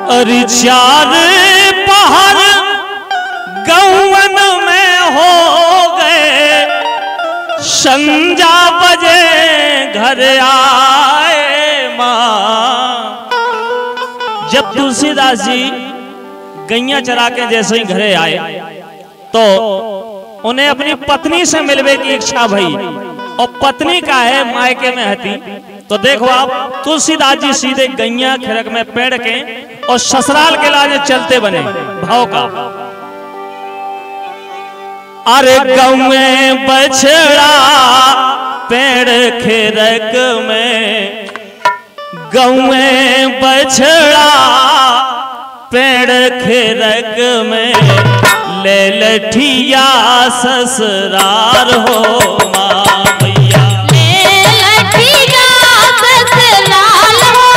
अरे चार पहर गौवन में हो गए, संजा बजे घर आए माँ। जब तुलसीदास जी गैया चरा के जैसे ही घरे आए तो उन्हें अपनी पत्नी से मिलने की इच्छा भई, और पत्नी का है मायके में हती। तो देखो आप तुलसीदास जी सीधे गैया खिरक में पेड़ के और ससुराल के लाजे चलते बने भाव का। अरे गौ में बछड़ा पेड़ खिरक में, गौ में बछड़ा पेड़ खिरक में, ले लठिया ससुराल हो माँ भैया। ले लठिया ससुराल हो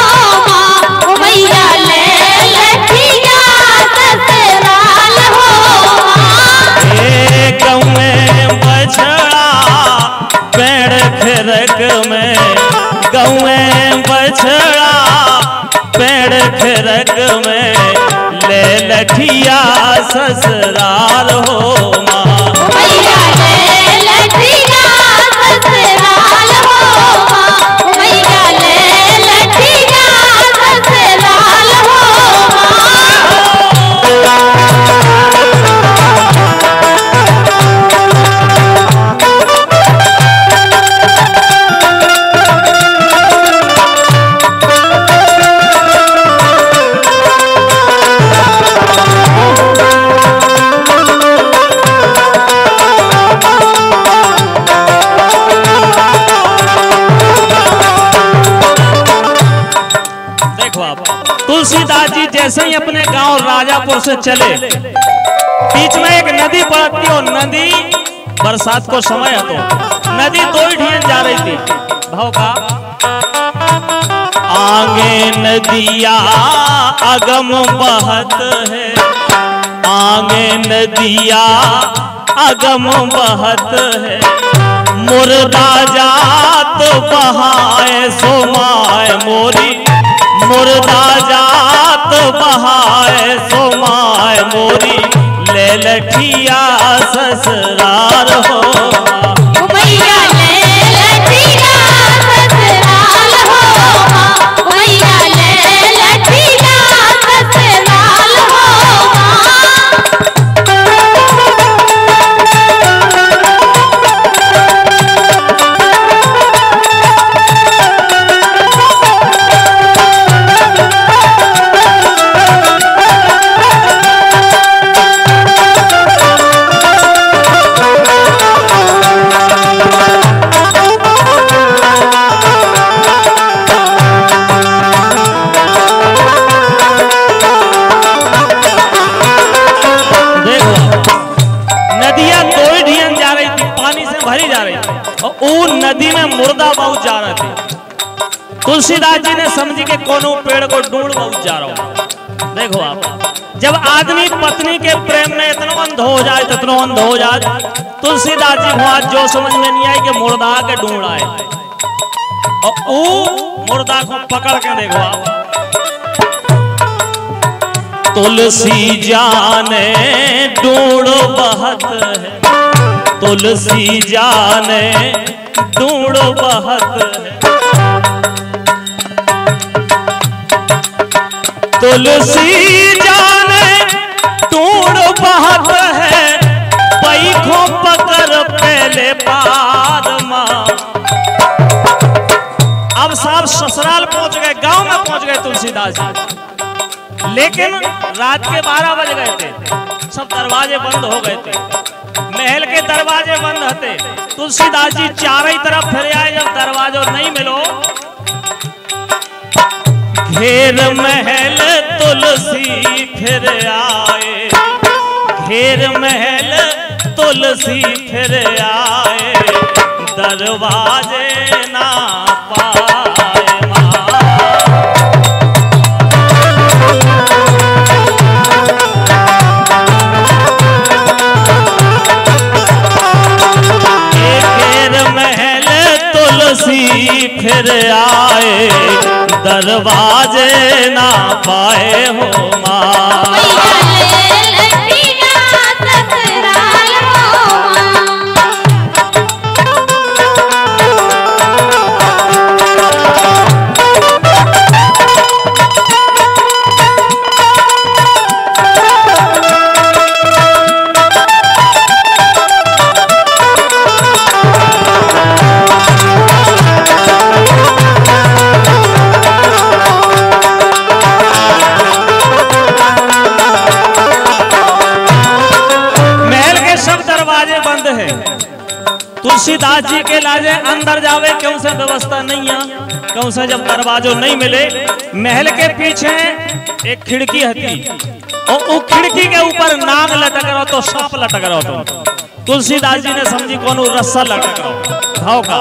माँ भैया, ले लठिया ससुराल हो माँ। ए गौ में बछड़ा पेड़ खिरक में, गौ में बछड़ा पेड़ खिरक में, ले लठिया ससुराल हो माँ भैया, ले लठिया ससुराल हो माँ भैया, ले लठिया ससुराल हो माँ। तुलसीदास जी जैसे ही अपने गांव राजापुर से चले, बीच में एक नदी पड़ती और नदी बरसात को समय है तो नदी दो ही ढियन जा रही थी भाव का। आगे नदिया अगम बहत है, आगे नदिया अगम बहत है, मुर्दा जात बहाए सोमाए मोरी, मुर्दा जात बहाए सोमाए मोरी, ले लठिया ससुराल हो भैया, ले लठिया ससुराल हो माँ भैया, ले लठिया ससुराल हो माँ। नदी में मुर्दा बहुत जा रहे थे। तुलसीदास जी ने समझी के कोनो पेड़ को ढूंढ बहुत जा रहा हूं। देखो आप, जब आदमी पत्नी के प्रेम में इतना अंध हो जाए, इतना अंध हो जाए, तुलसीदास जी वहां जो समझ में नहीं आई कि मुर्दा के ढूंढ आए, और वो मुर्दा को पकड़ के देखो आप। तुलसी जाने ढूंढ बहत है, तुलसी जाने ढूंढ बहत है, तुलसी जाने ढूंढ बहत है, पैखों पकड़ पहले पार मां। अब साहब ससुराल पहुंच गए, गांव में पहुंच गए तुलसीदास जी, लेकिन रात के 12 बज गए थे, सब दरवाजे बंद हो गए थे, महल के दरवाजे बंद थे। तुलसीदास जी चारों तरफ फिर आए, जब दरवाजों नहीं मिलो, घेर महल तुलसी फिर आए, घेर महल तुलसी फिर आए, दरवाजे ना पाए मां। घेर महल तुलसी फिर आए, दरवाजे ना पाए हो माँ। मैया ले लठिया ससुराल हो माँ। तुलसीदास जी के लाजे अंदर जावे क्यों से व्यवस्था नहीं है, क्यों से जब दरवाजो नहीं मिले। महल के पीछे एक खिड़की हती और वो खिड़की के ऊपर नाग लटक रहा तो सांप लटक रहा तो तुलसीदास जी ने समझी कौन रस्सा लटक रहा भाव का।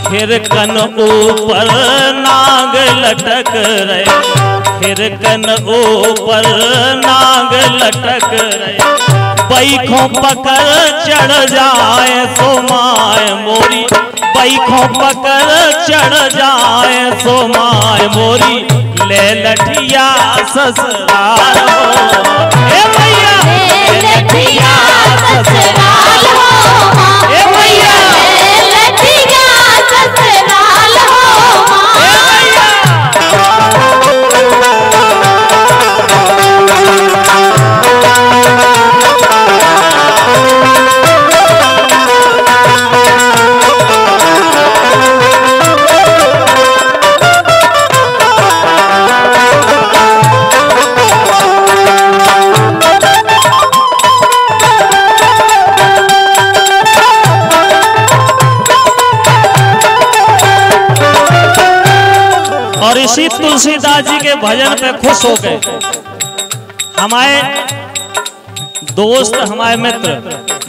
खिरकन ऊपर नाग लटक रहे, खिरकन ऊपर नाग लटक रहे, बैखों पकड़ चढ़ जाए सोमाए मोरी, बैखों पकड़ चढ़ जाए सोमाए मोरी, ले लठिया ससुराल हो ए मैया, ले लठिया ससुराल हो माँ। ए मैया, ले लठिया ससुराल हो माँ। ए मैया। और इसी तुलसीदास जी के भजन पे खुश हो गए हमारे दोस्त, हमारे मित्र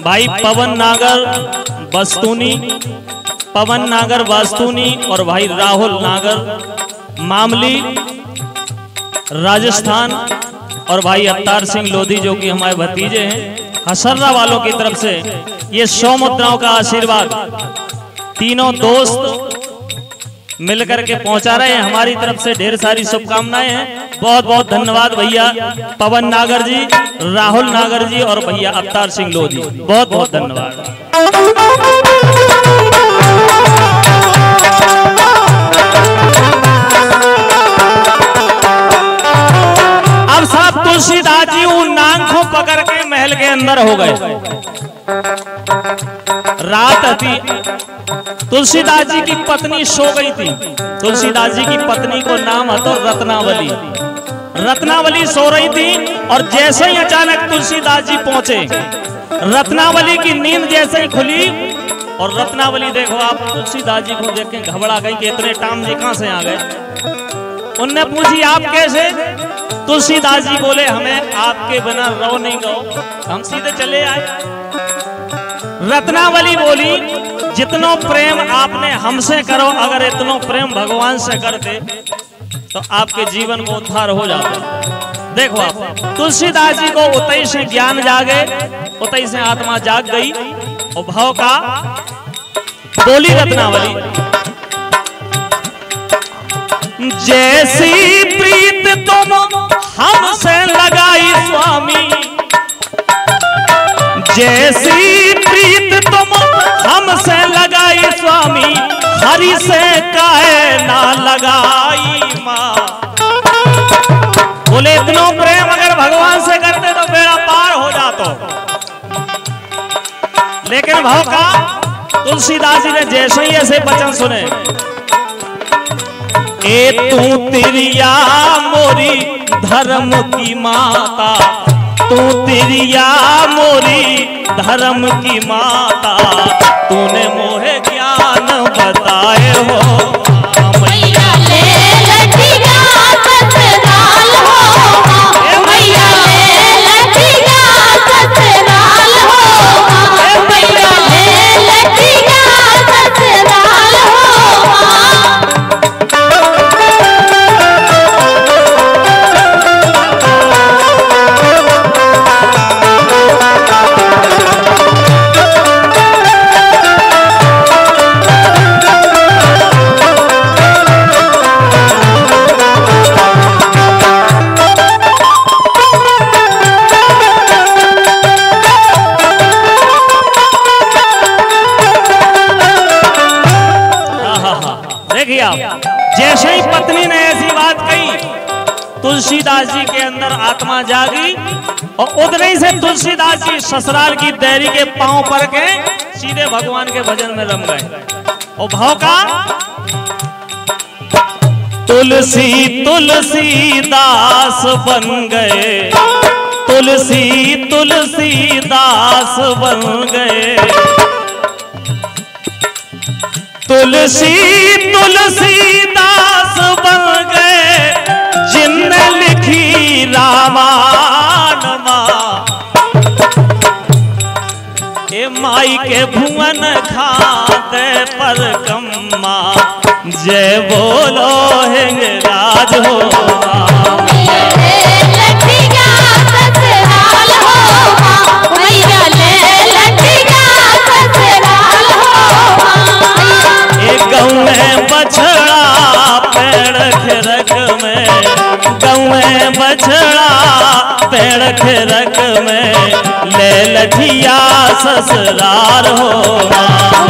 भाई पवन नागर वास्तुनी, पवन नागर वास्तुनी और भाई राहुल नागर मामली राजस्थान, और भाई अवतार सिंह लोधी जो कि हमारे भतीजे हैं। हसर्रा वालों की तरफ से ये 100 मुद्राओं का आशीर्वाद तीनों दोस्त मिलकर के पहुंचा रहे हैं। हमारी तरफ से ढेर सारी शुभकामनाएं हैं। बहुत बहुत धन्यवाद भैया पवन नागर जी, राहुल नागर जी और भैया अवतार सिंह लोधी, बहुत बहुत धन्यवाद। अब साहब तुलसीदास जी उन नांग को पकड़ के महल के अंदर हो गए। रात थी, तुलसीदास जी की पत्नी सो गई थी। तुलसीदास जी की पत्नी को नाम था रत्नावली। रत्नावली सो रही थी और जैसे ही अचानक तुलसीदास जी पहुंचे, रत्नावली की नींद जैसे ही खुली और रत्नावली देखो आप तुलसीदास जी को देख के घबरा गई कि इतने टाइम जी कहां से आ गए। उनने पूछी आप कैसे? तुलसीदास जी बोले हमें आपके बिना रहो नहीं गो, हम सीधे चले आए। रत्नावली बोली जितनो प्रेम आपने हमसे करो, अगर इतनो प्रेम भगवान से करते तो आपके जीवन को उद्धार हो जाता। देखो आप तुलसीदास जी को उतई से ज्ञान जागे, उतई से आत्मा जाग गई और भाव का बोली रत्नावली, जैसी प्रीत तुम हमसे लगाई स्वामी, जैसी प्रीत तुम हमसे लगाई स्वामी, हरि से काहे ना लगाई माँ। बोले इतनो प्रेम अगर भगवान से करते तो बेड़ा पार हो जाता। लेकिन भाव का तुलसीदास जी ने जैसे ही ऐसे वचन सुने, ए तू तिरिया मोरी धर्म की माता, तू तिरिया मोरी धर्म की माता, तूने मोहे ज्ञान बताए हो। मैया ले लठिया ससुराल हो, मैया ले लठिया ससुराल हो, मैया ले लठिया ससुराल हो। देखिए आप, जैसे ही पत्नी ने ऐसी बात कही, तुलसीदास जी के अंदर आत्मा जागी और उतने ही से तुलसीदास जी ससुराल की देरी के पांव पर के सीधे भगवान के भजन में रम गए। और भाव का तुलसी तुलसीदास बन गए, तुलसी तुलसीदास बन गए, तुलसी तुलसीदास बन गए, जिनने लिखी रामायण माँ। ए माई के भुवन खाते पर कम्मा, जय बोलो हिंगराज हो माँ। गऊ में बछड़ा पेड़ खिरक में, गऊ में बछड़ा पेड़ खिरक में, ले लठिया ससुराल हो माँ।